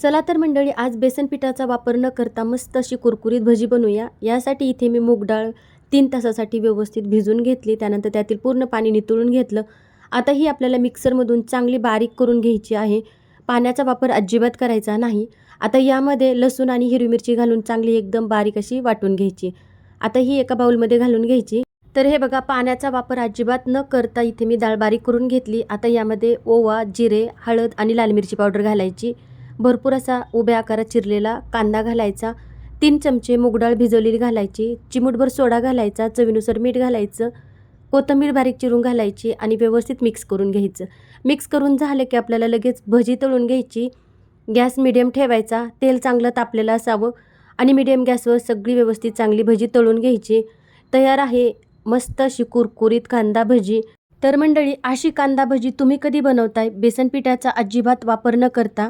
चला तर मंडळी, आज बेसन पिठाचा वापर न करता मस्त अशी कुरकुरीत भजी बनवूया। यासाठी इथे मी मूग डाळ 3 तासासाठी व्यवस्थित भिजवून घेतली। त्यानंतर त्यातील पूर्ण पाणी नितळून घेतलं। आता ही आपल्याला मिक्सरमधून चांगली बारीक करून घ्यायची आहे। पाण्याचा वापर अजिबात करायचा नाही। आता यामध्ये लसूण आणि हिरवी मिरची घालून चांगली एकदम बारीक अशी वाटून घ्यायची। आता ही एका बाउलमध्ये घालून घ्यायची। तर हे बघा, पाण्याचा वापर अजिबात न करता इथे मी डाळ बारीक करून घेतली। आता यामध्ये ओवा, जिरे, हळद आणि लाल मिरची पावडर घालायची। भरपूर असा उभ्या आकारात चिरलेला कांदा घालायचा। 3 चमचे मूग डाळ भिजवलेली घालायची। चिमूटभर सोडा घालायचा। चवीनुसार मीठ घालायचं। कोथिंबीर बारीक चिरून घालायची आणि व्यवस्थित मिक्स करून घ्यायचं। मिक्स करून झालं की आपल्याला लगेच भजी तळून घ्यायची। गॅस मिडियम ठेवायचा। तेल चांगलं तापलेलं असावं आणि मिडियम गॅसवर सगळी व्यवस्थित चांगली भजी तळून घ्यायची। तयार आहे मस्त अशी कुरकुरीत कांदा भजी। तर मंडळी, अशी कांदा भजी तुम्ही कधी बनवताय बेसन पिठाचा अजिबात वापर न करता?